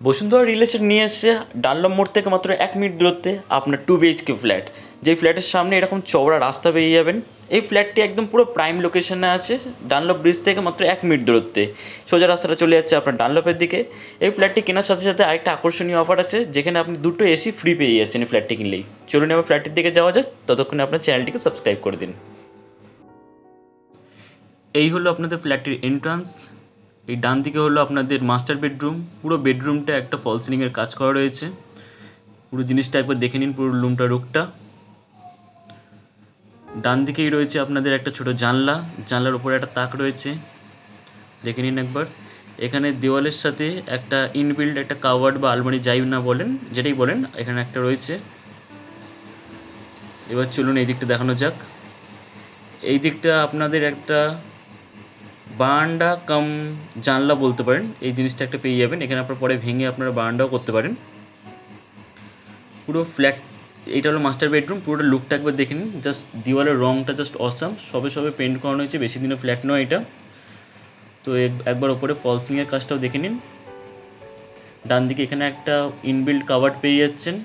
Bashundhara real estate নিয়ে এসছে Dunlop মোড় থেকে মাত্র 1 মিনিট দূরত্বে আপনার 2 BHK ফ্ল্যাট, যেই ফ্ল্যাটের সামনে এরকম চওড়া রাস্তা পেয়ে যাবেন। এই ফ্ল্যাটটি একদম পুরো প্রাইম লোকেশনে আছে, ডানলপ ব্রিজ থেকে মাত্র 1 মিনিট দূরত্বে সোজা রাস্তাটা চলে যাচ্ছে আপনার ডানলপের দিকে। এই ফ্ল্যাটটি কেনার সাথে সাথে আরেকটা আকর্ষণীয় অফার আছে, যেখানে আপনি 2টো AC ফ্রি পেয়ে যাচ্ছেন এই ফ্ল্যাটটি কিনলেই। চলুন এবার ফ্ল্যাটটির দিকে যাওয়া যায়, ততক্ষণে আপনার চ্যানেলটিকে সাবস্ক্রাইব করে দিন। এই হলো আপনাদের ফ্ল্যাটটির এন্ট্রান্স। এই ডান দিকে হলো আপনাদের মাস্টার বেডরুম। পুরো বেডরুমটা একটা ফল সিলিংয়ের কাজ করা রয়েছে। পুরো জিনিসটা একবার দেখে নিন, পুরো রুমটা রুকটা। ডান দিকেই রয়েছে আপনাদের একটা ছোট জানলা, জানলার উপরে একটা তাক রয়েছে, দেখে নিন একবার। এখানে দেওয়ালের সাথে একটা ইনবিল্ড একটা কাভার্ড বা আলমারি যাই না বলেন, যেটাই বলেন, এখানে একটা রয়েছে। এবার চলুন এই দিকটা দেখানো যাক। এই দিকটা আপনাদের একটা বারান্দা কাম জানলা বলতে পারেন, এই জিনিসটা একটা পেয়ে যাবেন। এখানে আপনার পরে ভেঙে আপনারা বারান্দাও করতে পারেন। পুরো ফ্ল্যাট, এইটা হলো মাস্টার বেডরুম। পুরোটা লুকটা একবার দেখে নিন। জাস্ট দেওয়ালের রঙটা জাস্ট অসাম, সবে পেন্ট করানো হয়েছে, বেশি দিনের ফ্ল্যাট নয় এটা। তো একবার ওপরে ফল সিলিংয়ের কাজটাও দেখে নিন। ডান দিকে এখানে একটা ইনবিল্ড কাভার্ড পেয়ে যাচ্ছেন,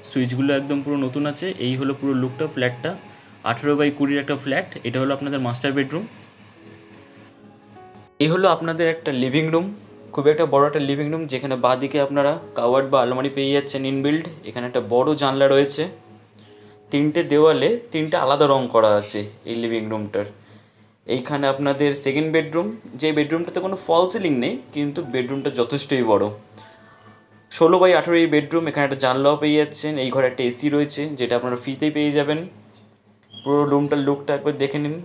সুইচগুলো একদম পুরো নতুন আছে। এই হলো পুরো লুকটা ফ্ল্যাটটা। 18x20 একটা ফ্ল্যাট। এটা হলো আপনাদের মাস্টার বেডরুম। এই হলো আপনাদের একটা লিভিং রুম, খুব একটা বড় একটা লিভিং রুম, যেখানে বাঁদিকে আপনারা কাওয়ার্ড বা আলমারি পেয়ে যাচ্ছেন ইনবিল্ড। এখানে একটা বড় জানলা রয়েছে। 3টে দেওয়ালে 3টে আলাদা রং করা আছে এই লিভিং রুমটার। এইখানে আপনাদের সেকেন্ড বেডরুম, যে বেডরুমটাতে কোনো ফল সিলিং নেই, কিন্তু বেডরুমটা যথেষ্টই বড়। 16x18 এই বেডরুম। এখানে একটা জানলাও পেয়ে যাচ্ছেন। এই ঘরে একটা AC রয়েছে, যেটা আপনারা ফ্রিতেই পেয়ে যাবেন। পুরো রুমটার লুকটা একবার দেখে নিন।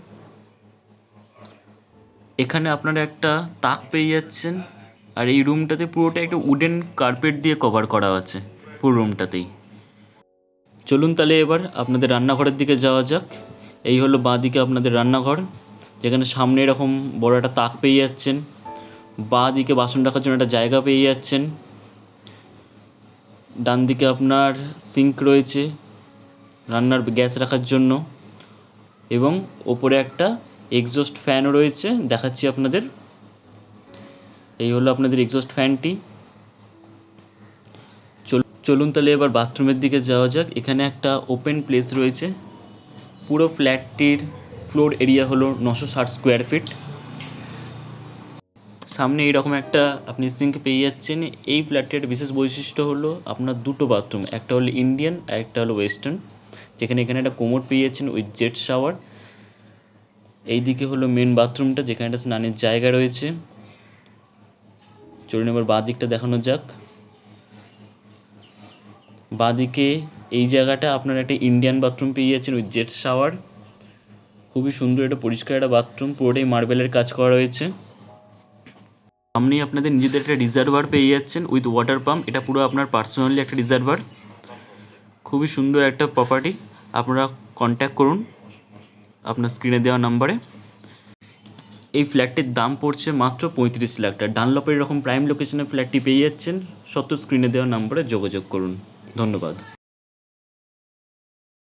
এখানে আপনারা একটা তাক পেয়ে যাচ্ছেন, আর এই রুমটাতে পুরোটা একটা উডেন কার্পেট দিয়ে কভার করা আছে পুরো রুমটাতেই। চলুন তাহলে এবার আপনাদের রান্নাঘরের দিকে যাওয়া যাক। এই হলো বাঁ দিকে আপনাদের রান্নাঘর, যেখানে সামনে এরকম বড় একটা তাক পেয়ে যাচ্ছেন। বাঁ দিকে বাসন রাখার জন্য একটা জায়গা পেয়ে যাচ্ছেন। ডান দিকে আপনার সিঙ্ক রয়েছে রান্নার গ্যাস রাখার জন্য, এবং ওপরে একটা এক্সস্ট ফ্যানও রয়েছে, দেখাচ্ছি আপনাদের। এই হলো আপনাদের এক্সস্ট ফ্যানটি। চলুন তাহলে এবার বাথরুমের দিকে যাওয়া যাক। এখানে একটা ওপেন প্লেস রয়েছে। পুরো ফ্ল্যাটটির ফ্লোর এরিয়া হলো 960 স্কোয়ার ফিট। সামনে এইরকম একটা আপনি সিঙ্ক পেয়ে যাচ্ছেন। এই ফ্ল্যাটটির বিশেষ বৈশিষ্ট্য হলো আপনার 2টো বাথরুম, একটা হলো ইন্ডিয়ান আর একটা হলো ওয়েস্টার্ন, যেখানে এখানে একটা কোমোড পেয়ে যাচ্ছেন উইথ জেট শাওয়ার। এই দিকে হলো মেন বাথরুমটা, যেখানে একটা স্নানের জায়গা রয়েছে। চলুন এবার বাঁ দিকটা দেখানো যাক। বাঁদিকে এই জায়গাটা আপনার একটা ইন্ডিয়ান বাথরুম পেয়ে যাচ্ছেন উইথ জেট শাওয়ার। খুবই সুন্দর, এটা পরিষ্কার একটা বাথরুম, পুরোটাই মার্বেলের কাজ করা রয়েছে। সামনেই আপনাদের নিজেদের একটা রিজার্ভার পেয়ে যাচ্ছেন উইথ ওয়াটার পাম্প। এটা পুরো আপনার পার্সোনালি একটা রিজার্ভার। খুবই সুন্দর একটা প্রপার্টি। আপনারা কন্ট্যাক্ট করুন আপনার স্ক্রিনে দেওয়া নাম্বারে। এই ফ্ল্যাটটির দাম পড়ছে মাত্র 35 লাখ টাকা। ডানলপের এরকম প্রাইম লোকেশনে ফ্ল্যাটটি পেয়ে যাচ্ছেন। স্ক্রিনে দেওয়া নাম্বারে যোগাযোগ করুন। ধন্যবাদ।